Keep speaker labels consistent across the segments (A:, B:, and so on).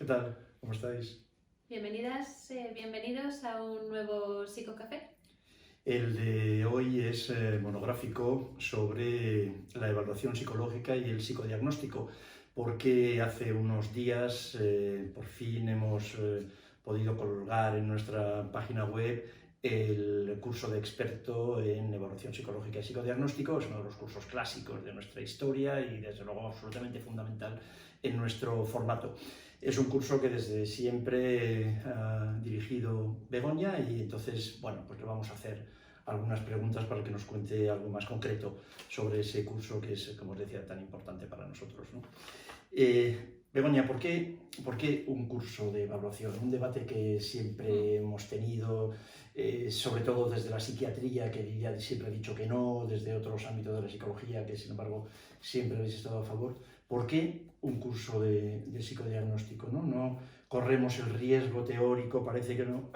A: tal? ¿Cómo estáis?
B: Bienvenidas, bienvenidos a un nuevo Psicocafé.
A: El de hoy es monográfico sobre la evaluación psicológica y el psicodiagnóstico, porque hace unos días por fin hemos podido colgar en nuestra página web el curso de experto en evaluación psicológica y psicodiagnóstico. Es uno de los cursos clásicos de nuestra historia y desde luego absolutamente fundamental en nuestro formato. Es un curso que desde siempre ha dirigido Begoña y entonces, bueno, pues le vamos a hacer algunas preguntas para que nos cuente algo más concreto sobre ese curso que es, como os decía, tan importante para nosotros, ¿no? Begoña, ¿por qué un curso de evaluación? Un debate que siempre hemos tenido, sobre todo desde la psiquiatría, que ya siempre ha dicho que no, desde otros ámbitos de la psicología, que sin embargo siempre habéis estado a favor. ¿Por qué un curso de psicodiagnóstico? ¿No corremos el riesgo teórico, parece que no,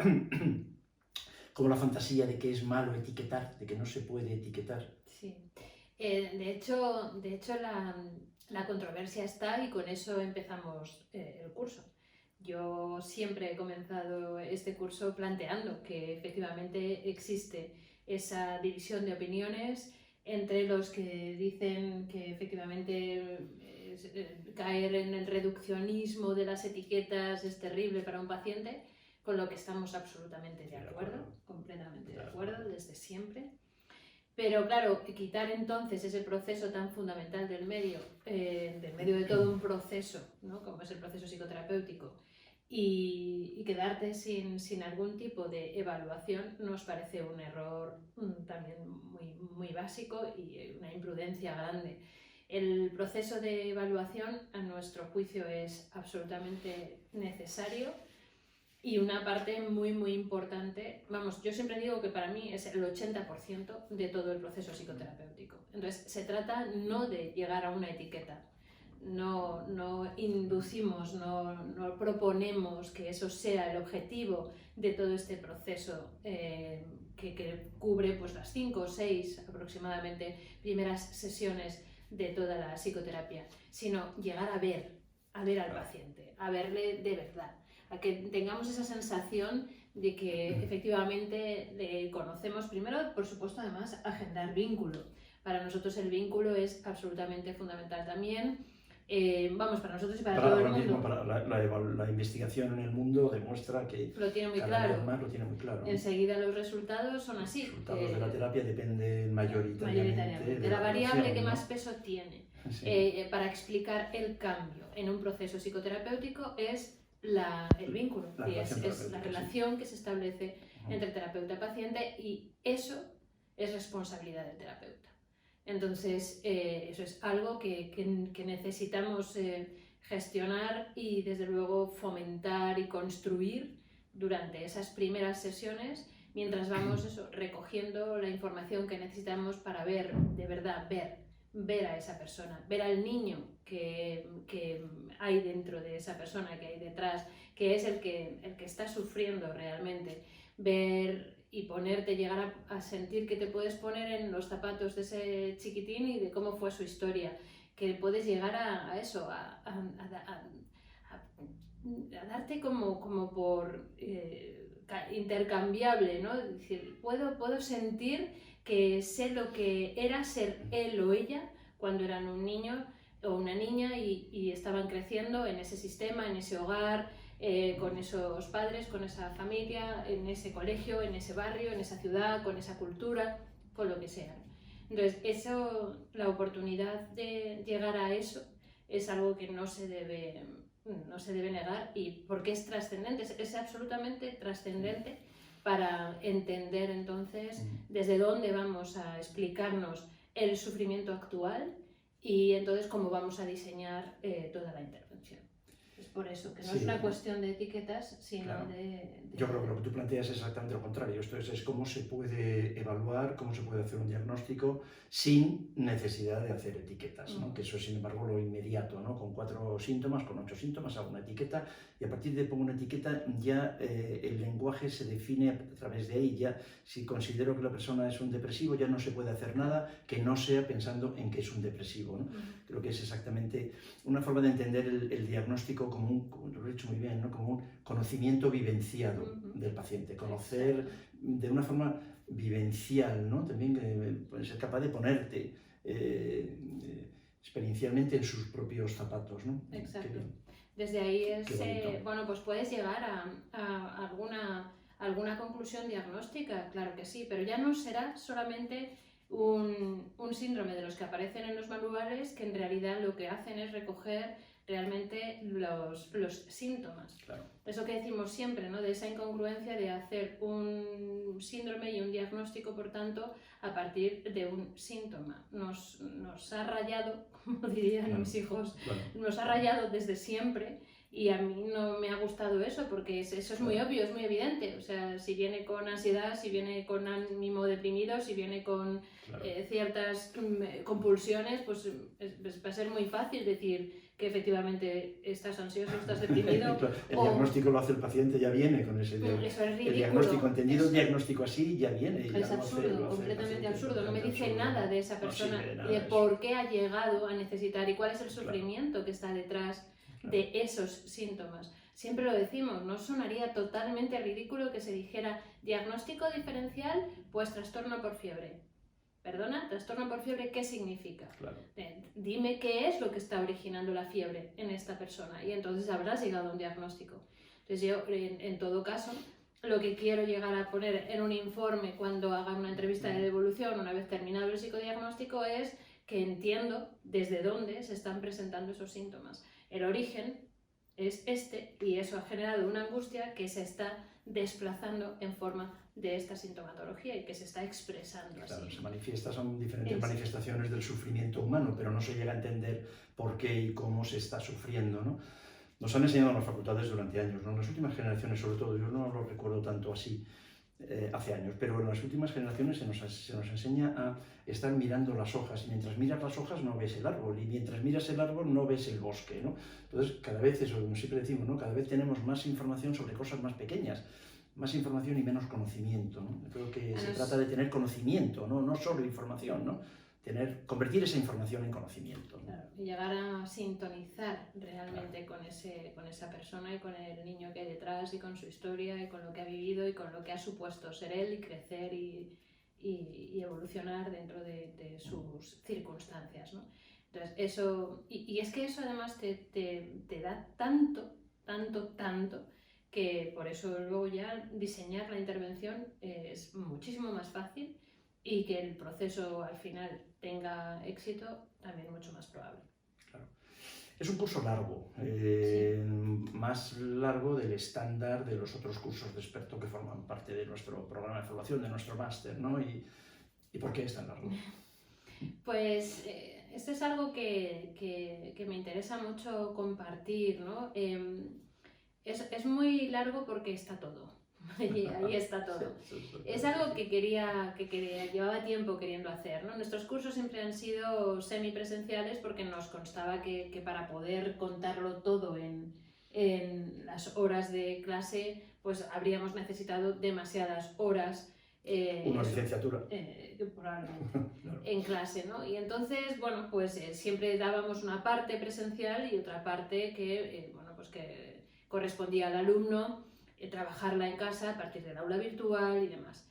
A: como la fantasía de que es malo etiquetar, de que no se puede etiquetar?
B: Sí. De hecho la controversia está y con eso empezamos el curso. Yo siempre he comenzado este curso planteando que efectivamente existe esa división de opiniones entre los que dicen que efectivamente caer en el reduccionismo de las etiquetas es terrible para un paciente, con lo que estamos absolutamente de acuerdo, completamente de acuerdo desde siempre. Pero claro, quitar entonces ese proceso tan fundamental del medio de todo un proceso, ¿no? Como es el proceso psicoterapéutico, y quedarte sin algún tipo de evaluación nos parece un error también muy básico y una imprudencia grande. El proceso de evaluación, a nuestro juicio, es absolutamente necesario. Y una parte muy importante, vamos, yo siempre digo que para mí es el 80% de todo el proceso psicoterapéutico. Entonces, se trata no de llegar a una etiqueta, no inducimos, no proponemos que eso sea el objetivo de todo este proceso que cubre pues, las 5 o 6 aproximadamente primeras sesiones de toda la psicoterapia, sino llegar a ver al paciente, a verle de verdad, a que tengamos esa sensación de que efectivamente le conocemos. Primero, por supuesto, además, agendar vínculo. Para nosotros el vínculo es absolutamente fundamental también. Vamos, para nosotros y para todo el mundo.
A: Mismo, para la investigación en el mundo demuestra que
B: lo tiene muy
A: cada
B: claro.
A: vez más lo tiene muy claro, ¿no?
B: Enseguida los resultados son así.
A: Los resultados de la terapia dependen mayoritariamente
B: de la variable que más peso tiene
A: sí.
B: Para explicar el cambio en un proceso psicoterapéutico es el vínculo, es la relación que se establece entre terapeuta y paciente, y eso es responsabilidad del terapeuta. Entonces, eso es algo que necesitamos gestionar y desde luego fomentar y construir durante esas primeras sesiones, mientras vamos recogiendo la información que necesitamos para ver, de verdad, ver a esa persona, ver al niño que hay dentro de esa persona, que hay detrás, que es el que está sufriendo realmente, ver y llegar a sentir que te puedes poner en los zapatos de ese chiquitín y de cómo fue su historia, que puedes llegar a eso, a darte como por intercambiable, ¿no? Es decir, puedo sentir que sé lo que era ser él o ella cuando eran un niño o una niña y estaban creciendo en ese sistema, en ese hogar, con esos padres, con esa familia, en ese colegio, en ese barrio, en esa ciudad, con esa cultura, con lo que sea. Entonces, la oportunidad de llegar a eso es algo que no se debe negar, y porque es trascendente, es absolutamente trascendente para entender entonces desde dónde vamos a explicarnos el sufrimiento actual y entonces cómo vamos a diseñar toda la intervención. Es por eso que no es una cuestión de etiquetas, sino claro.
A: Yo creo que lo que tú planteas es exactamente lo contrario. Esto es cómo se puede evaluar, cómo se puede hacer un diagnóstico sin necesidad de hacer etiquetas, ¿no? Que eso es, sin embargo, lo inmediato, ¿no? Con 4 síntomas, con 8 síntomas, hago una etiqueta y a partir de pongo una etiqueta ya el lenguaje se define a través de ahí. Ya si considero que la persona es un depresivo, ya no se puede hacer nada que no sea pensando en que es un depresivo, ¿no? Creo que es exactamente una forma de entender el diagnóstico como lo he dicho muy bien, ¿no? Como un conocimiento vivenciado del paciente, conocer de una forma vivencial, ¿no? También ser capaz de ponerte experiencialmente en sus propios zapatos, ¿no?
B: Exacto. Desde ahí bueno, pues puedes llegar a alguna conclusión diagnóstica, claro que sí, pero ya no será solamente un síndrome de los que aparecen en los manuales, que en realidad lo que hacen es recoger realmente los síntomas.
A: Claro.
B: Eso que decimos siempre, ¿no? De esa incongruencia de hacer un síndrome y un diagnóstico, por tanto, a partir de un síntoma. Nos ha rayado, como dirían mis hijos, nos ha rayado desde siempre. Y a mí no me ha gustado eso, porque eso es muy obvio, es muy evidente. O sea, si viene con ansiedad, si viene con ánimo deprimido, si viene con ciertas compulsiones, pues va a ser muy fácil decir que efectivamente estás ansioso, estás deprimido.
A: El diagnóstico lo hace el paciente, ya viene con ese diagnóstico.
B: Eso es ridículo.
A: El diagnóstico entendido, el diagnóstico así, ya viene.
B: Es
A: ya
B: absurdo, completamente absurdo. No me dice nada de esa persona y de por qué ha llegado a necesitar y cuál es el sufrimiento que está detrás de esos síntomas. Siempre lo decimos, no sonaría totalmente ridículo que se dijera diagnóstico diferencial, pues trastorno por fiebre. Perdona, trastorno por fiebre, ¿qué significa?
A: Claro.
B: Dime qué es lo que está originando la fiebre en esta persona y entonces habrás llegado a un diagnóstico. Entonces yo, en todo caso, lo que quiero llegar a poner en un informe cuando haga una entrevista de devolución, una vez terminado el psicodiagnóstico, es que entiendo desde dónde se están presentando esos síntomas. El origen es este y eso ha generado una angustia que se está desplazando en forma de esta sintomatología y que se está expresando así.
A: Claro, se manifiesta, son diferentes manifestaciones del sufrimiento humano, pero no se llega a entender por qué y cómo se está sufriendo, ¿no? Nos han enseñado en las facultades durante años, ¿no? En las últimas generaciones sobre todo, yo no lo recuerdo tanto así hace años, pero en las últimas generaciones se nos enseña a estar mirando las hojas, y mientras miras las hojas no ves el árbol, y mientras miras el árbol no ves el bosque, ¿no? Entonces, cada vez, eso como siempre decimos, ¿no? Cada vez tenemos más información sobre cosas más pequeñas, más información y menos conocimiento, ¿no? Yo creo que se trata de tener conocimiento, ¿no? No solo información, ¿no? Convertir esa información en conocimiento, ¿no?
B: Claro, y llegar a sintonizar realmente con esa persona y con el niño que hay detrás y con su historia y con lo que ha vivido y con lo que ha supuesto ser él y crecer y evolucionar dentro de sus circunstancias, ¿no? Entonces eso, y es que eso además te da tanto, que por eso luego ya diseñar la intervención es muchísimo más fácil y que el proceso al final tenga éxito también mucho más probable.
A: Claro. Es un curso largo, más largo del estándar de los otros cursos de experto que forman parte de nuestro programa de formación, de nuestro máster, ¿no? ¿Y por qué es tan largo?
B: Pues esto es algo que me interesa mucho compartir, ¿no? Es muy largo porque está todo. Ahí está todo. Es algo que llevaba tiempo queriendo hacer, ¿no? Nuestros cursos siempre han sido semipresenciales porque nos constaba que para poder contarlo todo en las horas de clase, pues habríamos necesitado demasiadas horas.
A: Una licenciatura.
B: Probablemente, en clase, ¿no? Y entonces, bueno, pues siempre dábamos una parte presencial y otra parte que correspondía al alumno, trabajarla en casa a partir del aula virtual y demás.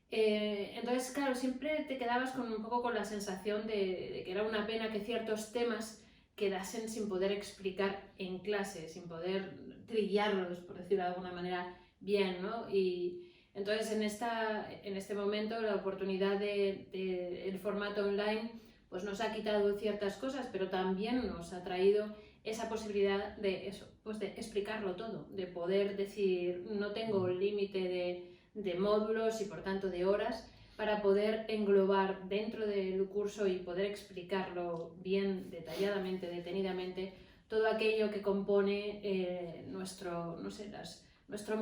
B: Entonces, claro, siempre te quedabas un poco con la sensación de que era una pena que ciertos temas quedasen sin poder explicar en clase, sin poder trillarlos, por decirlo de alguna manera, bien, ¿no? Y entonces en este momento la oportunidad del formato online pues nos ha quitado ciertas cosas, pero también nos ha traído esa posibilidad de eso, pues de explicarlo todo, de poder decir no tengo límite de módulos y por tanto de horas para poder englobar dentro del curso y poder explicarlo bien, detalladamente, detenidamente, todo aquello que compone nuestro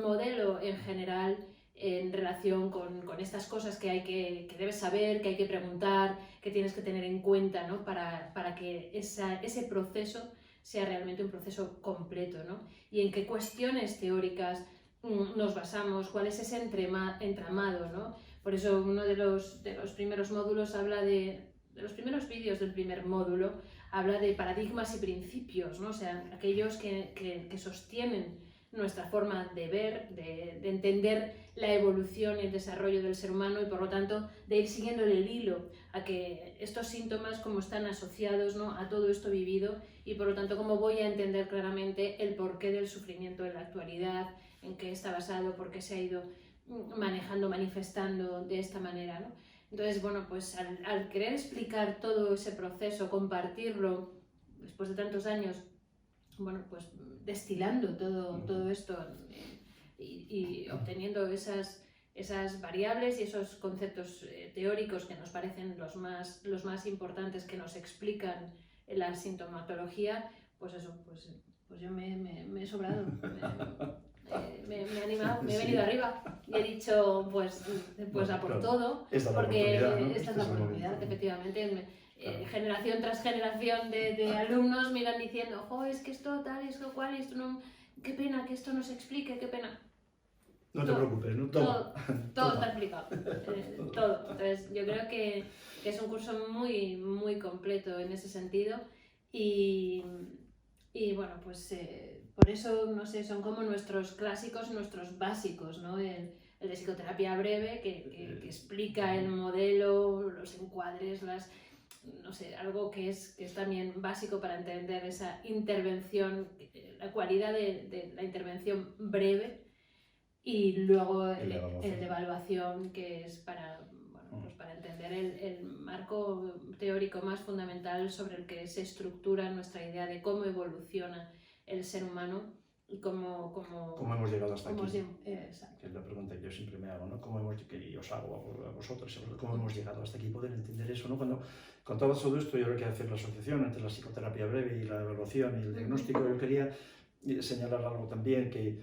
B: modelo en general en relación con estas cosas que debes saber, que hay que preguntar, que tienes que tener en cuenta, ¿no? para que ese proceso sea realmente un proceso completo, ¿no? Y en qué cuestiones teóricas nos basamos, cuál es ese entramado, ¿no? Por eso uno de los primeros módulos habla de los primeros vídeos del primer módulo habla de paradigmas y principios, ¿no? O sea, aquellos que sostienen nuestra forma de ver, de entender la evolución y el desarrollo del ser humano y por lo tanto de ir siguiendo el hilo a que estos síntomas como están asociados, ¿no?, a todo esto vivido y por lo tanto cómo voy a entender claramente el porqué del sufrimiento en la actualidad, en qué está basado, por qué se ha ido manejando, manifestando de esta manera, ¿no? Entonces, bueno, pues al querer explicar todo ese proceso, compartirlo después de tantos años, bueno, pues destilando todo esto y obteniendo esas variables y esos conceptos teóricos que nos parecen los más importantes que nos explican la sintomatología, pues eso, pues yo me he sobrado, me he animado, me he venido arriba y he dicho, pues a por todo, porque esta es la oportunidad, efectivamente. Generación tras generación de alumnos miran diciendo, jo, es que esto tal, esto cual, esto no, qué pena que esto no se explique, qué pena.
A: No te preocupes, ¿no?
B: Todo está explicado, todo. Entonces yo creo que es un curso muy, muy completo en ese sentido y bueno, pues por eso, no sé, son como nuestros clásicos, nuestros básicos, ¿no? El de psicoterapia breve que explica el modelo, los encuadres, no sé, algo que es también básico para entender esa intervención, la cualidad de la intervención breve y luego el de evaluación que es para, bueno, pues para entender el marco teórico más fundamental sobre el que se estructura nuestra idea de cómo evoluciona el ser humano y cómo
A: hemos llegado hasta aquí.
B: Exacto.
A: Que es la pregunta que yo siempre me hago, ¿no? Y os hago a vosotros, ¿cómo hemos llegado hasta aquí? Poder entender eso, ¿no? Cuando contabas todo esto, yo creo que hacer la asociación entre la psicoterapia breve y la evaluación y el diagnóstico, yo quería señalar algo también que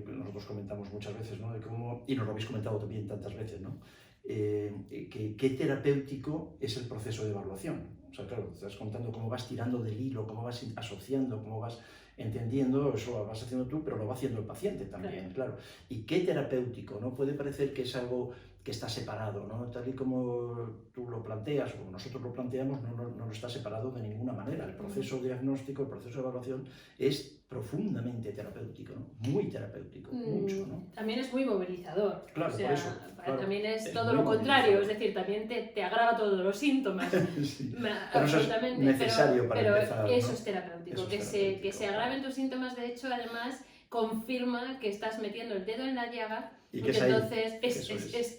A: nosotros comentamos muchas veces, ¿no? De cómo, y nos lo habéis comentado también tantas veces, ¿no? Qué terapéutico es el proceso de evaluación. O sea, claro, te estás contando cómo vas tirando del hilo, cómo vas asociando, cómo vas entendiendo, eso lo vas haciendo tú, pero lo va haciendo el paciente también, claro. Y qué terapéutico, ¿no? Puede parecer que es algo que está separado, ¿no? Tal y como tú lo planteas o como nosotros lo planteamos, no está separado de ninguna manera. El proceso diagnóstico, el proceso de evaluación es profundamente terapéutico, ¿no? Muy terapéutico, mucho, ¿no?
B: También es muy movilizador.
A: Claro,
B: o sea,
A: por eso. Claro,
B: también es todo lo contrario, es decir, también te agrava todos los síntomas.
A: Sí.
B: Absolutamente.
A: Pero eso es necesario para empezar,
B: eso,
A: ¿no?
B: es terapéutico.
A: Eso es
B: que se agraven tus síntomas, de hecho, además confirma que estás metiendo el dedo en la llaga.
A: Y
B: porque
A: que
B: entonces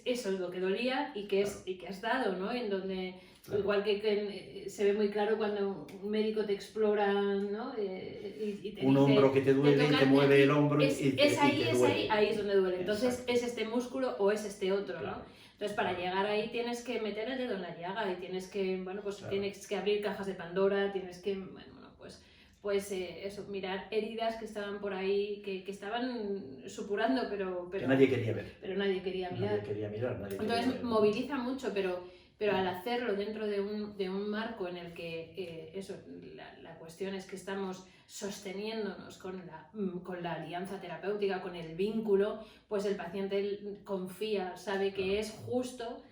B: eso es lo que dolía y que has dado, ¿no? En donde, igual que se ve muy claro cuando un médico te explora, ¿no? Y te
A: un
B: dice,
A: hombro que te duele y te mueve el hombro
B: ahí es donde duele. Entonces
A: Exacto.
B: es este músculo o es este otro,
A: Claro.
B: ¿no? Entonces para llegar ahí tienes que meter el dedo en la llaga y tienes que, bueno, pues tienes que abrir cajas de Pandora, tienes que, bueno, pues eso, mirar heridas que estaban por ahí, que estaban supurando, pero
A: que nadie quería ver.
B: Pero nadie quería mirar. Entonces moviliza mucho, pero al hacerlo dentro de un marco en el que la cuestión es que estamos sosteniéndonos con la alianza terapéutica, con el vínculo, pues el paciente confía, sabe que es justo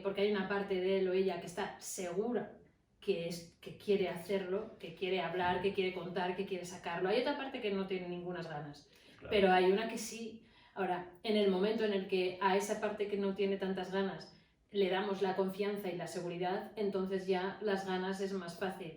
B: porque hay una parte de él o ella que está segura que quiere hacerlo, que quiere hablar, que quiere contar, que quiere sacarlo. Hay otra parte que no tiene ninguna ganas, pero hay una que sí. Ahora, en el momento en el que a esa parte que no tiene tantas ganas le damos la confianza y la seguridad, entonces ya las ganas es más fácil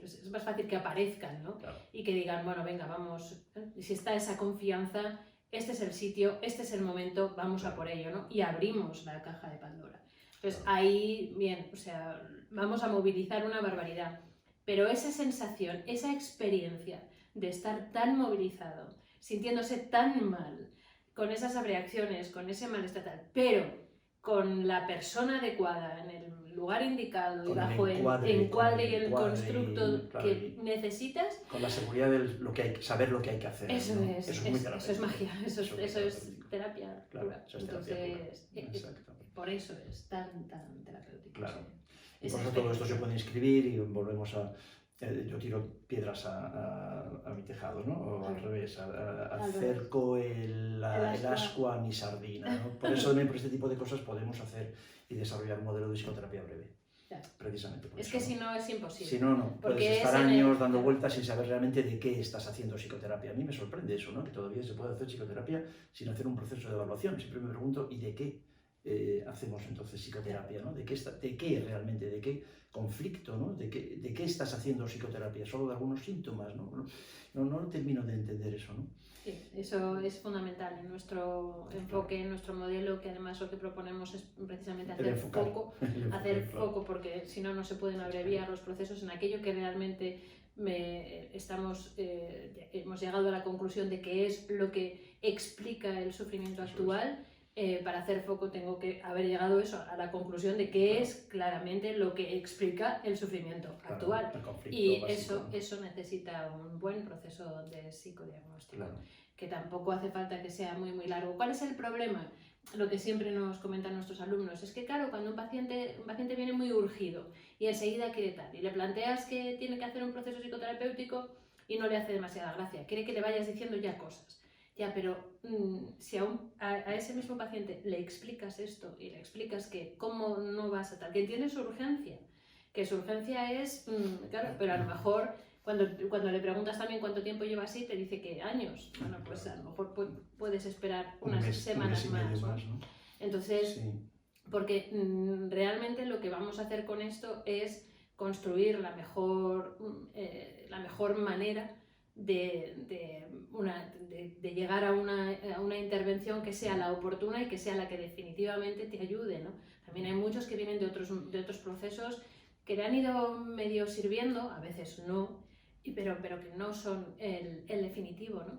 B: que aparezcan, ¿no?
A: Claro.
B: Y que digan, bueno, venga, vamos, si está esa confianza, este es el sitio, este es el momento, vamos a por ello, ¿no? Y abrimos la caja de Pandora. Entonces ahí, bien, o sea, vamos a movilizar una barbaridad, pero esa sensación, esa experiencia de estar tan movilizado, sintiéndose tan mal, con esas reacciones, con ese malestar tal, pero con la persona adecuada, en el lugar indicado y bajo el encuadre y el constructo que necesitas.
A: Con la seguridad de saber lo que hay que hacer.
B: Eso,
A: ¿no?
B: eso es magia, eso es terapia pura.
A: Eso es entonces, exacto.
B: Por eso es tan terapéutico.
A: Claro. Y por eso todo esto se puede inscribir y volvemos a... yo tiro piedras a mi tejado, ¿no? O al revés, acerco el ascua a mi sardina, ¿no? Por eso también por este tipo de cosas podemos hacer y desarrollar un modelo de psicoterapia breve.
B: Claro.
A: Precisamente por
B: Es
A: eso.
B: que si no es imposible.
A: Si no, no.
B: Porque
A: Puedes estar
B: es en el-
A: años dando vueltas sin saber realmente de qué estás haciendo psicoterapia. A mí me sorprende eso, ¿no? Que todavía se puede hacer psicoterapia sin hacer un proceso de evaluación. Siempre me pregunto, ¿y de qué hacemos entonces psicoterapia, ¿no? ¿De qué realmente? ¿De qué conflicto, ¿no? ¿De qué estás haciendo psicoterapia? ¿Solo de algunos síntomas, ¿no? No termino de entender eso, ¿no?
B: Sí, eso es fundamental en nuestro enfoque, en nuestro modelo, que además lo que proponemos es precisamente hacer foco, foco, porque si no, no se pueden abreviar los procesos en aquello que realmente hemos llegado a la conclusión de que es lo que explica el sufrimiento actual. Para hacer foco tengo que haber llegado a la conclusión de que es claramente lo que explica el sufrimiento actual. Y eso necesita un buen proceso de psicodiagnóstico, que tampoco hace falta que sea muy largo. ¿Cuál es el problema? Lo que siempre nos comentan nuestros alumnos es que, claro, cuando un paciente viene muy urgido y enseguida quiere tal, y le planteas que tiene que hacer un proceso psicoterapéutico y no le hace demasiada gracia, quiere que le vayas diciendo ya cosas. Ya, pero si a ese mismo paciente le explicas esto y le explicas que cómo no vas a tal, que entiende su urgencia, que su urgencia es, claro, pero a lo mejor cuando le preguntas también cuánto tiempo lleva así, te dice que años. Bueno, pues a lo mejor puedes esperar unas semanas más, ¿no? Entonces, sí. Porque realmente lo que vamos a hacer con esto es construir la mejor manera de llegar a una intervención que sea la oportuna y que sea la que definitivamente te ayude, ¿no? También hay muchos que vienen de otros procesos que le han ido medio sirviendo, a veces no, pero que no son el definitivo, ¿no?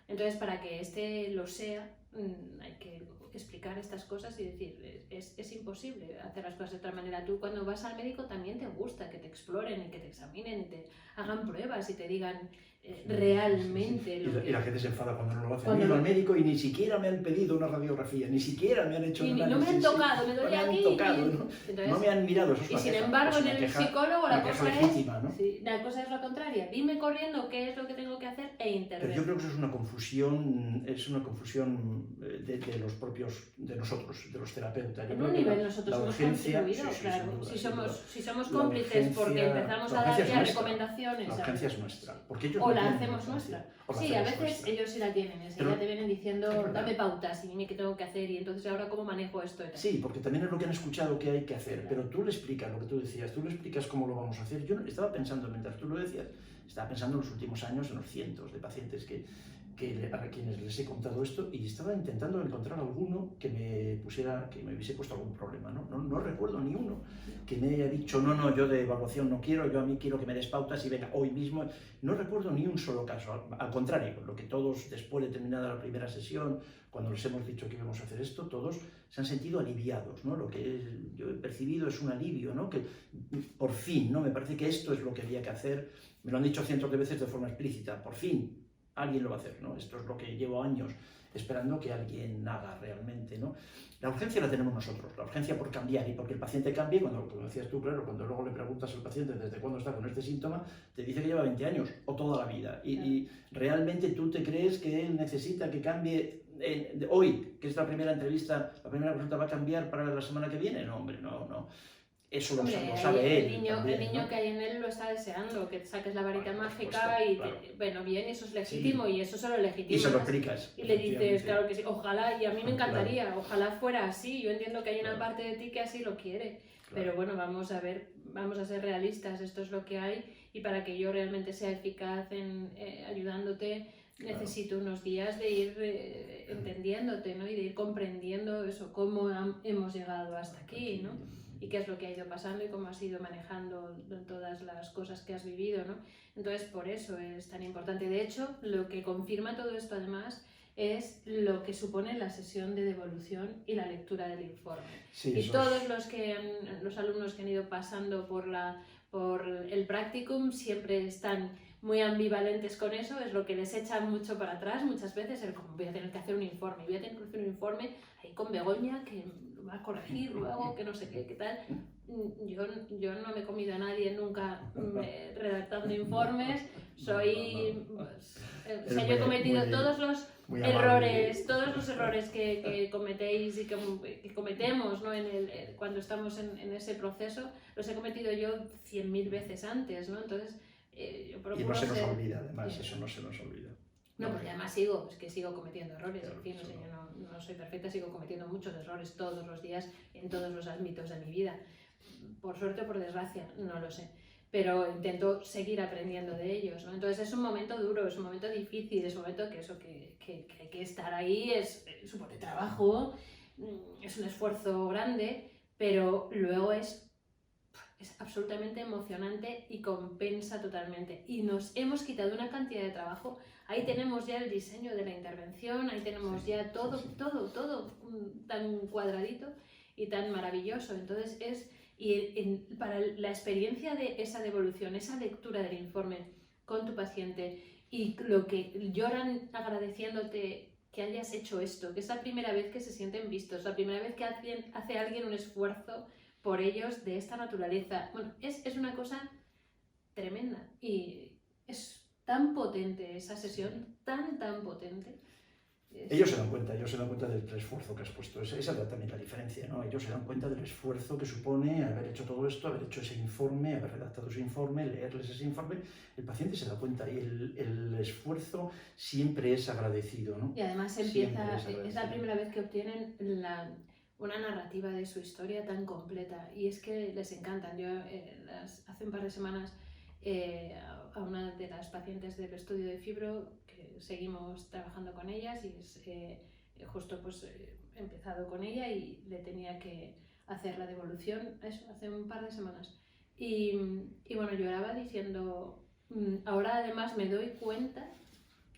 B: Entonces, para que este lo sea, hay que explicar estas cosas y decir, es imposible hacer las cosas de otra manera. Tú cuando vas al médico también te gusta que te exploren y que te examinen y te hagan pruebas y te digan realmente.
A: Sí. Y la gente se enfada cuando no lo hacen. He ido al médico y ni siquiera me han pedido una radiografía, ni siquiera me han hecho un análisis.
B: No me han tocado, me doy aquí.
A: Entonces, no me han mirado. Eso es
B: y sin embargo, en el psicólogo la cosa
A: legítima, ¿no?
B: Sí, la cosa es la contraria. Dime corriendo qué es lo que tengo que hacer e intervenir.
A: Pero yo creo que eso es una confusión de los propios, de nosotros, de los terapeutas.
B: En un nivel nosotros hemos contribuido, claro. Si somos cómplices porque empezamos a dar ya recomendaciones.
A: La urgencia es nuestra. Porque ellos
B: o la hacemos nuestra. Sí, a veces ellos sí la tienen. Ya te vienen diciendo, dame pautas y dime qué tengo que hacer y entonces ahora cómo manejo esto.
A: Sí, porque también es lo que han escuchado que hay que hacer. Pero tú le explicas lo que tú decías, tú le explicas cómo lo vamos a hacer. Yo estaba pensando, mientras tú lo decías, estaba pensando en los últimos años en los cientos de pacientes a quienes les he contado esto y estaba intentando encontrar alguno que me hubiese puesto algún problema, ¿no? No recuerdo ni uno que me haya dicho, no, yo de evaluación no quiero, yo a mí quiero que me des pautas y venga, hoy mismo. No recuerdo ni un solo caso, al contrario, lo que todos después de terminada la primera sesión, cuando les hemos dicho que íbamos a hacer esto, todos se han sentido aliviados, ¿no? Lo que yo he percibido es un alivio, ¿no? Que por fin, ¿no? Me parece que esto es lo que había que hacer, me lo han dicho cientos de veces de forma explícita, por fin alguien lo va a hacer, ¿no? Esto es lo que llevo años esperando que alguien haga realmente, ¿no? La urgencia la tenemos nosotros, la urgencia por cambiar y porque el paciente cambie, como decías tú, claro, cuando luego le preguntas al paciente desde cuándo está con este síntoma, te dice que lleva 20 años o toda la vida y realmente tú te crees que él necesita que cambie hoy, que es la primera entrevista, la primera consulta va a cambiar para la semana que viene. No, hombre, no. Eso lo sabe él.
B: El niño que hay en él lo está deseando, que saques la varita mágica y bueno, bien, eso es legítimo y eso se lo legitima.
A: Y se lo explicas.
B: Y le dices, claro que sí, ojalá, y a mí me encantaría, ojalá fuera así. Yo entiendo que hay una parte de ti que así lo quiere, pero bueno, vamos a ser realistas, esto es lo que hay y para que yo realmente sea eficaz en ayudándote, necesito unos días de ir entendiéndote, ¿no? Y de ir comprendiendo eso, cómo hemos llegado hasta aquí, ¿no? Y qué es lo que ha ido pasando y cómo has ido manejando todas las cosas que has vivido, ¿no? Entonces, por eso es tan importante. De hecho, lo que confirma todo esto, además, es lo que supone la sesión de devolución y la lectura del informe.
A: Sí,
B: y todos los alumnos que han ido pasando por el practicum siempre están muy ambivalentes con eso, es lo que les echa mucho para atrás muchas veces, el como voy a tener que hacer un informe ahí con Begoña que lo va a corregir luego, que no sé qué tal. Yo no me he comido a nadie nunca redactando informes, yo he cometido todos
A: muy amable.
B: Errores, todos los errores que cometéis y que cometemos, ¿no? Cuando estamos en ese proceso, los he cometido yo 100.000 veces antes, ¿no? Entonces, yo procuro
A: Y no se nos
B: ser...
A: olvida, además, eso no se nos olvida.
B: No, porque además sigo cometiendo errores,
A: Claro,
B: en fin,
A: eso
B: yo no soy perfecta, sigo cometiendo muchos errores todos los días en todos los ámbitos de mi vida. Por suerte o por desgracia, no lo sé. Pero intento seguir aprendiendo de ellos, ¿no? Entonces es un momento duro, es un momento difícil, es un momento que hay que estar ahí, supone trabajo, es un esfuerzo grande, pero luego es absolutamente emocionante y compensa totalmente. Y nos hemos quitado una cantidad de trabajo. Ahí tenemos ya el diseño de la intervención, ahí tenemos ya todo tan cuadradito y tan maravilloso. Entonces para la experiencia de esa devolución, esa lectura del informe con tu paciente y lo que lloran agradeciéndote que hayas hecho esto, que es la primera vez que se sienten vistos, la primera vez que hace alguien un esfuerzo por ellos de esta naturaleza. Bueno, es una cosa tremenda y es tan potente esa sesión, tan potente.
A: Ellos se dan cuenta del esfuerzo que has puesto, esa es también la diferencia, ¿no? Ellos se dan cuenta del esfuerzo que supone haber hecho todo esto, haber hecho ese informe, haber redactado ese informe, leerles ese informe, el paciente se da cuenta y el esfuerzo siempre es agradecido, ¿no?
B: Y además es la primera vez que obtienen una narrativa de su historia tan completa y es que les encantan. Yo hace un par de semanas a una de las pacientes del estudio de fibro que seguimos trabajando con ellas y justo pues he empezado con ella y le tenía que hacer la devolución hace un par de semanas y bueno, lloraba diciendo ahora además me doy cuenta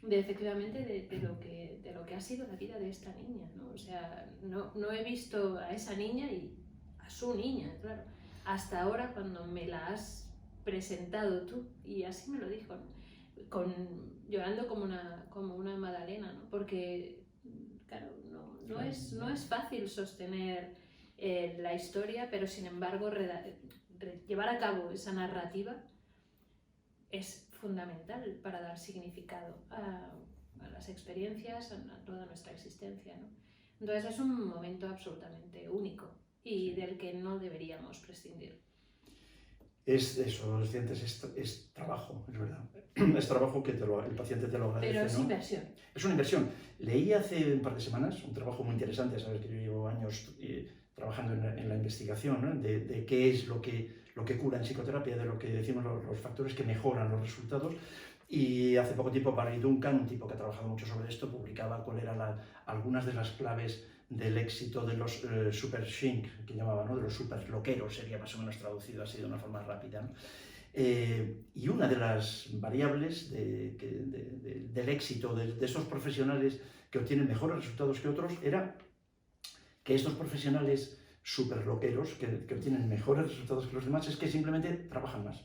B: de efectivamente de lo que ha sido la vida de esta niña, ¿no? O sea, no he visto a esa niña y a su niña, claro, hasta ahora cuando me la has presentado tú, y así me lo dijo, ¿no? Llorando como una magdalena, ¿no? Porque, claro, no es fácil sostener la historia, pero sin embargo llevar a cabo esa narrativa es fundamental para dar significado a las experiencias, a toda nuestra existencia, ¿no? Entonces es un momento absolutamente único y del que no deberíamos prescindir.
A: Es eso, los dientes es trabajo, es verdad. Es trabajo que el paciente te lo agradece,
B: pero es
A: ¿no?
B: inversión.
A: Es una inversión. Leí hace un par de semanas un trabajo muy interesante, sabes que yo llevo años trabajando en la investigación, ¿no? de qué es lo que cura en psicoterapia, de lo que decimos los factores que mejoran los resultados. Y hace poco tiempo Barry Duncan, un tipo que ha trabajado mucho sobre esto, publicaba cuáles eran algunas de las claves del éxito de los super shink, que llamaban, ¿no? De los super loqueros, sería más o menos traducido así de una forma rápida, ¿no? Y una de las variables del éxito de estos profesionales que obtienen mejores resultados que otros era que estos profesionales super loqueros que obtienen mejores resultados que los demás es que simplemente trabajan más.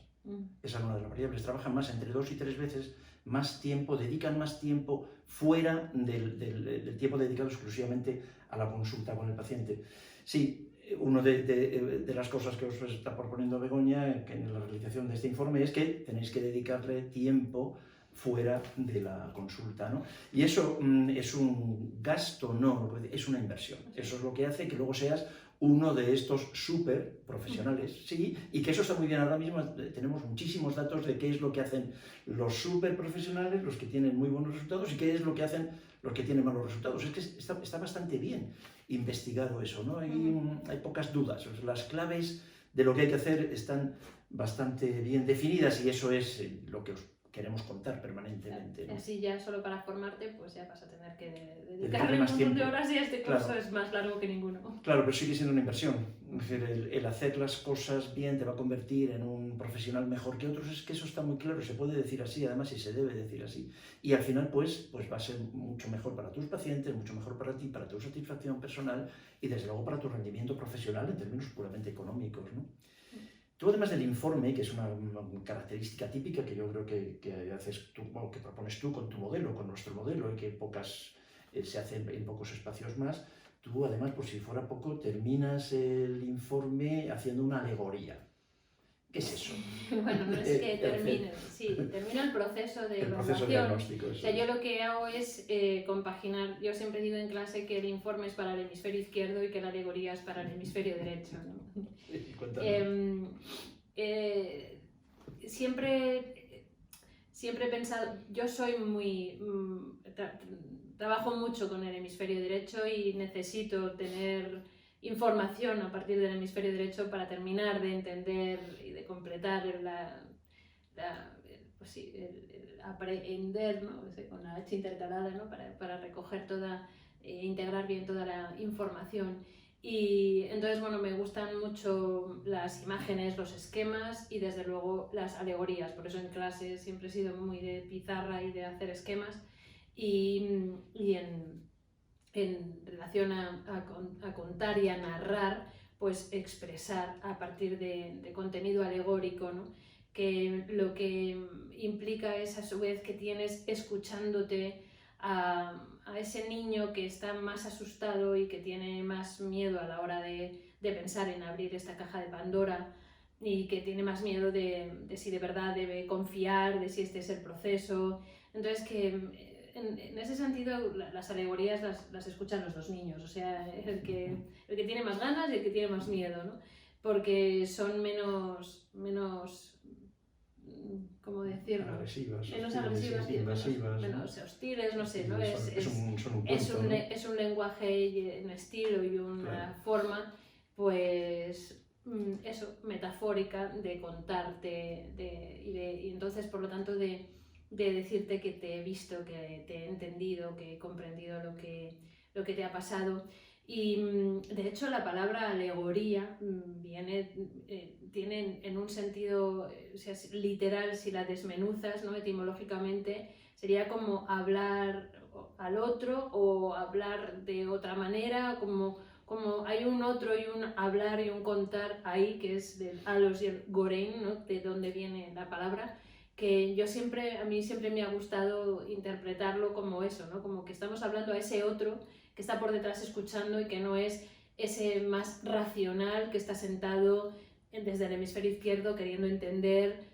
A: Esa es una de las variables, trabajan más entre 2 y 3 veces más tiempo, dedican más tiempo fuera del tiempo dedicado exclusivamente a la consulta con el paciente. Sí, una de las cosas que os está proponiendo Begoña que en la realización de este informe es que tenéis que dedicarle tiempo fuera de la consulta, ¿no? Y eso es un gasto, no, es una inversión. Eso es lo que hace que luego seas uno de estos súper profesionales, sí, y que eso está muy bien. Ahora mismo tenemos muchísimos datos de qué es lo que hacen los súper profesionales, los que tienen muy buenos resultados, y qué es lo que hacen los que tienen malos resultados. Es que está bastante bien investigado eso, ¿no? Hay pocas dudas. Las claves de lo que hay que hacer están bastante bien definidas y eso es lo que os queremos contar permanentemente, ¿no?
B: Así ya solo para formarte, pues ya vas a tener que dedicarle un montón de horas y este curso es más largo que ninguno.
A: Claro, pero sigue siendo una inversión. Es decir, el hacer las cosas bien te va a convertir en un profesional mejor que otros. Es que eso está muy claro, se puede decir así, además, y se debe decir así. Y al final, pues va a ser mucho mejor para tus pacientes, mucho mejor para ti, para tu satisfacción personal y desde luego para tu rendimiento profesional en términos puramente económicos, ¿no? Tú, además del informe, que es una característica típica que yo creo que haces tú, que propones tú con tu modelo, con nuestro modelo, y que se hace en pocos espacios más, tú, además, por si fuera poco, terminas el informe haciendo una alegoría. ¿Qué es eso?
B: Bueno, no es que termino el proceso de evaluación.
A: Diagnóstico.
B: O sea, yo lo que hago es compaginar. Yo siempre digo en clase que el informe es para el hemisferio izquierdo y que la alegoría es para el hemisferio derecho, ¿no? Siempre he pensado, yo soy muy... trabajo mucho con el hemisferio derecho y necesito tener información a partir del hemisferio derecho para terminar de entender y de completar el aprehender, ¿no? Con la H intercalada, ¿no? Para recoger toda, integrar bien toda la información. Y entonces, bueno, me gustan mucho las imágenes, los esquemas y desde luego las alegorías. Por eso en clase siempre he sido muy de pizarra y de hacer esquemas. Y en relación a contar y a narrar, pues expresar a partir de contenido alegórico, ¿no? Que lo que implica es a su vez que tienes escuchándote a ese niño que está más asustado y que tiene más miedo a la hora de pensar en abrir esta caja de Pandora y que tiene más miedo de si de verdad debe confiar, de si este es el proceso. Entonces que en ese sentido las alegorías las escuchan los dos niños, o sea, el que tiene más ganas y el que tiene más miedo, ¿no? Porque son menos ¿cómo decirlo? Menos agresivas, menos hostiles, no sé, ¿no? Es un lenguaje, un estilo y una forma, pues eso, metafórica de contarte y entonces, por lo tanto, de decirte que te he visto, que te he entendido, que he comprendido lo que te ha pasado. Y de hecho la palabra alegoría tiene en un sentido, o sea, literal, si la desmenuzas, ¿no? Etimológicamente, sería como hablar al otro o hablar de otra manera, como hay un otro y un hablar y un contar ahí, que es del alos y el gorein, ¿no? De donde viene la palabra, que a mí siempre me ha gustado interpretarlo como eso, ¿no? Como que estamos hablando a ese otro que está por detrás escuchando y que no es ese más racional que está sentado desde el hemisferio izquierdo queriendo entender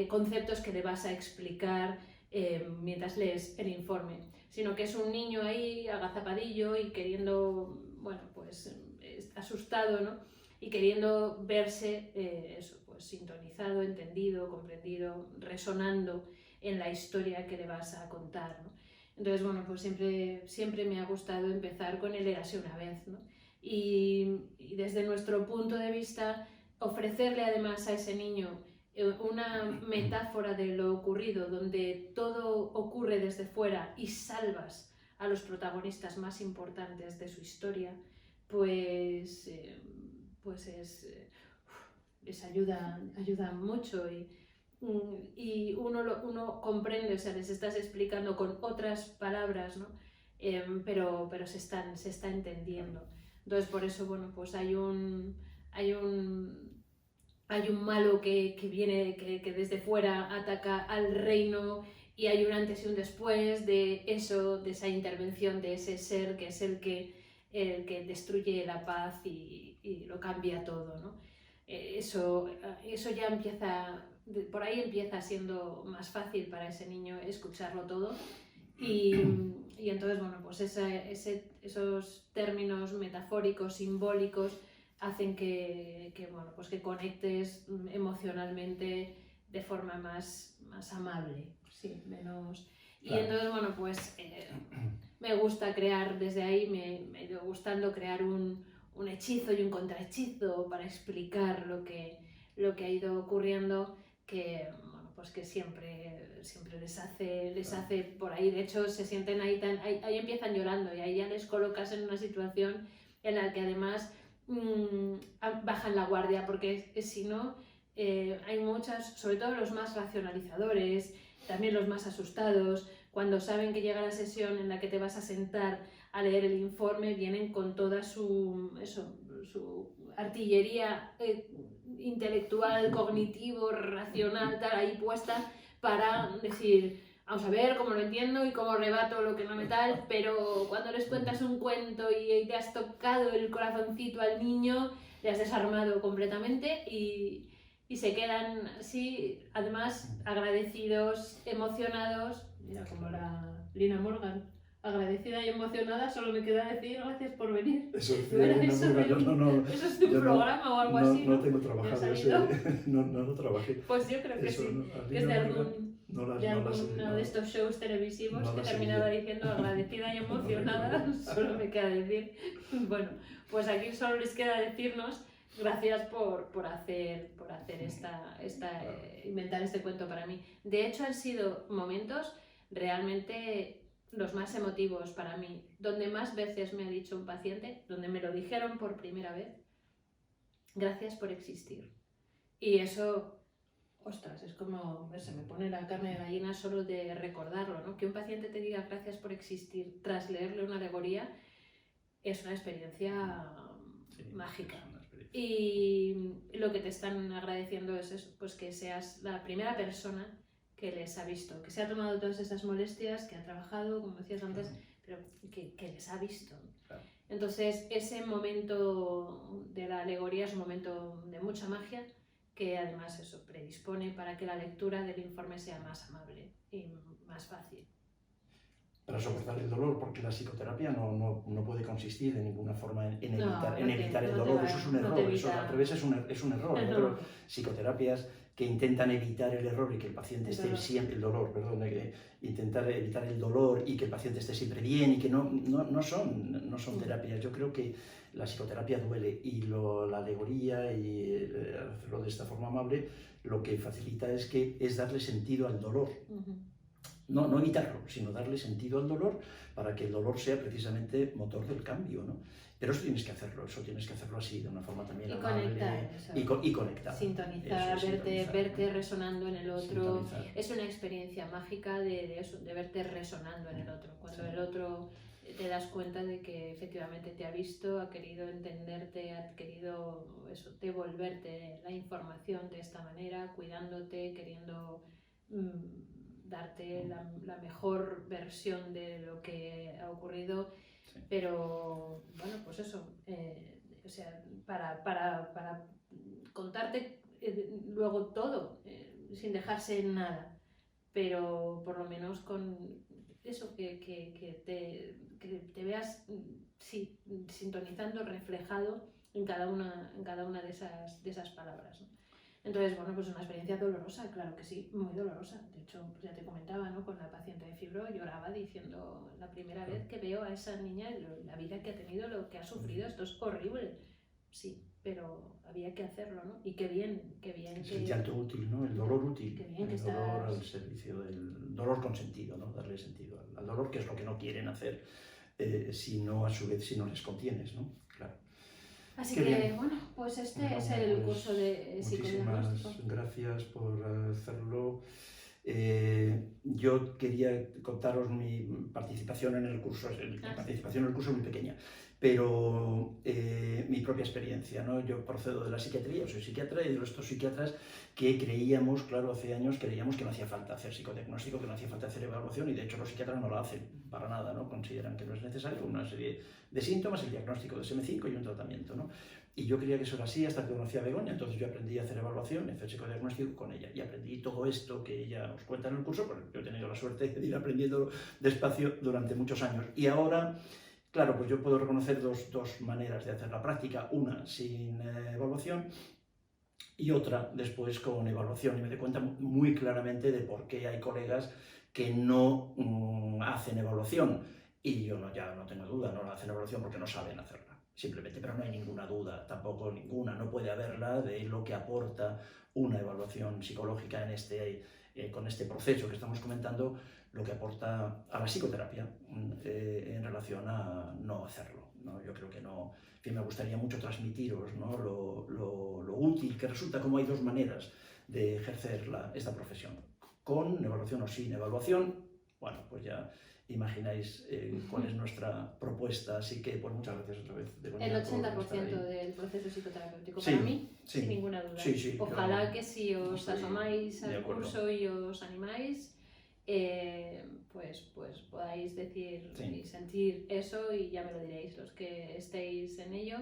B: conceptos que le vas a explicar mientras lees el informe, sino que es un niño ahí agazapadillo y queriendo, bueno, pues asustado, ¿no? Y queriendo verse sintonizado, entendido, comprendido, resonando en la historia que le vas a contar, ¿no? Entonces, bueno, pues siempre me ha gustado empezar con el érase una vez, ¿no? Y desde nuestro punto de vista, ofrecerle además a ese niño una metáfora de lo ocurrido, donde todo ocurre desde fuera y salvas a los protagonistas más importantes de su historia, pues les ayuda mucho y uno comprende, o sea, les estás explicando con otras palabras, ¿no? Pero se está entendiendo. Entonces, por eso, bueno, pues hay un malo que viene, que desde fuera ataca al reino, y hay un antes y un después de esa intervención de ese ser que es el que destruye la paz y lo cambia todo, ¿no? Eso ya empieza, por ahí empieza siendo más fácil para ese niño escucharlo todo y entonces, bueno, pues esos términos metafóricos, simbólicos, hacen que conectes emocionalmente de forma más amable, sí, menos... Y entonces, bueno, pues me gusta crear, desde ahí me ha ido gustando crear un hechizo y un contrahechizo para explicar lo que ha ido ocurriendo, que, bueno, pues que siempre les hace por ahí. De hecho, se sienten ahí empiezan llorando y ahí ya les colocas en una situación en la que además bajan la guardia, porque si no, hay muchas, sobre todo los más racionalizadores, también los más asustados, cuando saben que llega la sesión en la que te vas a sentar a leer el informe, vienen con toda su artillería intelectual, cognitivo, racional, tal, ahí puesta para decir, vamos a ver cómo lo entiendo y cómo rebato lo que no me tal, pero cuando les cuentas un cuento y te has tocado el corazoncito al niño, le has desarmado completamente y y se quedan así, además agradecidos, emocionados, mira como la Lina Morgan, agradecida y emocionada, solo me queda decir gracias por venir.
A: Eso es,
B: Eso es tu programa o algo así, ¿no?
A: No tengo trabajado ese, no lo trabajé.
B: Pues yo creo que
A: Eso,
B: sí,
A: ¿no?
B: que es de alguno de estos shows televisivos que terminaba diciendo agradecida y emocionada, solo me queda decir, bueno, pues aquí solo les queda decirnos gracias por hacer inventar este cuento para mí. De hecho han sido momentos realmente los más emotivos para mí, donde más veces me ha dicho un paciente, donde me lo dijeron por primera vez, gracias por existir. Y eso, ostras, es como, se me pone la carne de gallina solo de recordarlo, ¿no? Que un paciente te diga gracias por existir tras leerle una alegoría es una experiencia mágica. Y lo que te están agradeciendo es eso, pues que seas la primera persona que les ha visto, que se ha tomado todas esas molestias, que ha trabajado, como decías antes, pero que les ha visto.
A: Claro.
B: Entonces, ese momento de la alegoría es un momento de mucha magia, que además eso predispone para que la lectura del informe sea más amable y más fácil.
A: Para soportar el dolor, porque la psicoterapia no puede consistir de ninguna forma en evitar el dolor, eso es un error, eso al revés es un error. Pero psicoterapias que intentan evitar el error y que el paciente esté siempre, intentar evitar el dolor y que el paciente esté siempre bien y que no son terapias. Yo creo que la psicoterapia duele y la alegoría y hacerlo de esta forma amable lo que facilita es darle sentido al dolor. No evitarlo, sino darle sentido al dolor para que el dolor sea precisamente motor del cambio, ¿no? Pero eso tienes que hacerlo así, de una forma también amable. Y conectar.
B: Sintonizar, verte resonando en el otro. Es una experiencia mágica de verte resonando en el otro. Cuando el otro te das cuenta de que efectivamente te ha visto, ha querido entenderte, ha querido devolverte la información de esta manera, cuidándote, queriendo darte la mejor versión de lo que ha ocurrido, pero bueno, pues eso, o sea, para contarte luego todo, sin dejarse en nada, pero por lo menos con eso, que te veas sintonizando, reflejado en cada una de esas palabras, ¿no? Entonces, bueno, pues una experiencia dolorosa, claro que sí, muy dolorosa. De hecho, pues ya te comentaba, ¿no? Con la paciente de fibro lloraba diciendo la primera vez que veo a esa niña, la vida que ha tenido, lo que ha sufrido, esto es horrible. Sí, pero había que hacerlo, ¿no? Y qué bien
A: es el llanto útil, ¿no? El dolor útil.
B: Qué bien
A: el
B: que
A: dolor
B: estás...
A: al servicio del dolor con sentido, ¿no? Darle sentido al dolor, que es lo que no quieren hacer si no, a su vez, si no les contienes, ¿no? Claro.
B: Así que, bien. Bueno, pues este es el curso de psicodiagnóstico.
A: Muchísimas gracias por hacerlo. Yo quería contaros mi participación en el curso. Participación en el curso es muy pequeña, pero mi propia experiencia, ¿no? Yo procedo de la psiquiatría, soy psiquiatra y de estos psiquiatras que creíamos, claro, hace años creíamos que no hacía falta hacer psicodiagnóstico, que no hacía falta hacer evaluación, y de hecho los psiquiatras no lo hacen para nada, ¿no? Consideran que no es necesario una serie de síntomas, el diagnóstico de SM5 y un tratamiento, ¿no? Y yo creía que eso era así hasta que conocí a Begoña, entonces yo aprendí a hacer evaluación y a hacer psicodiagnóstico con ella. Y aprendí todo esto que ella os cuenta en el curso, porque yo he tenido la suerte de ir aprendiendo despacio durante muchos años. Y ahora, claro, pues yo puedo reconocer dos maneras de hacer la práctica, una sin evaluación y otra después con evaluación. Y me doy cuenta muy claramente de por qué hay colegas que no hacen evaluación. Y yo ya no tengo duda, no hacen evaluación porque no saben hacerla. Simplemente, pero no hay ninguna duda, tampoco ninguna, no puede haberla de lo que aporta una evaluación psicológica con este proceso que estamos comentando, lo que aporta a la psicoterapia en relación a no hacerlo, ¿no? Yo creo que no, que me gustaría mucho transmitiros, ¿no? lo útil que resulta, como hay dos maneras de ejercer esta profesión, con evaluación o sin evaluación. Bueno, pues ya imagináis cuál es nuestra propuesta, así que pues muchas gracias otra vez.
B: El 80% del proceso psicoterapéutico para mí, sin ninguna duda. Ojalá que si os asomáis al curso y os animáis, pues podáis decir y sentir eso, y ya me lo diréis los que estéis en ello,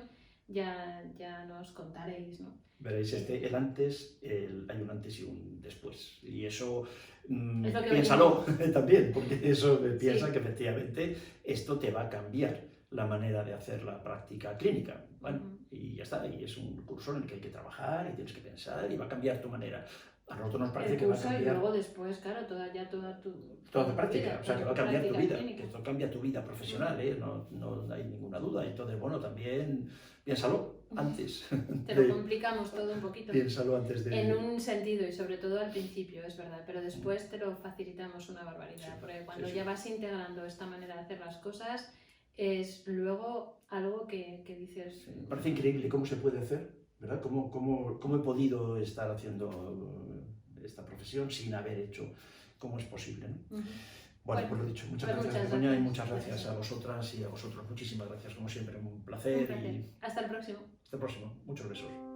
B: ya nos contaréis, ¿no?
A: Veréis, el antes, hay un antes y un después. Y eso,
B: Es lo que
A: piénsalo también, porque eso piensa
B: Sí.
A: que efectivamente esto te va a cambiar la manera de hacer la práctica clínica. Bueno, y ya está, y es un curso en el que hay que trabajar y tienes que pensar y va a cambiar tu manera. A nosotros nos parece
B: El
A: que va a
B: curso y
A: cambiar
B: luego después, claro, toda tu
A: toda tu
B: vida,
A: práctica, o sea, que va a cambiar tu
B: práctica
A: vida,
B: clínica.
A: que esto cambia tu vida profesional, ¿eh? No hay ninguna duda. Entonces, bueno, también piénsalo antes.
B: Te lo complicamos todo un poquito.
A: Piénsalo antes de...
B: En un sentido, y sobre todo al principio, es verdad, pero después te lo facilitamos una barbaridad,
A: Sí,
B: porque cuando
A: sí.
B: ya vas integrando esta manera de hacer las cosas, es luego algo que dices...
A: Sí, me parece increíble cómo se puede hacer, ¿verdad? Cómo he podido estar haciendo esta profesión sin haber hecho, cómo es posible, ¿no? Bueno, pues lo dicho, muchas gracias, Begoña, y muchas gracias a vosotras y a vosotros. Muchísimas gracias, como siempre, un placer.
B: Hasta el próximo.
A: Hasta el próximo. Muchos besos.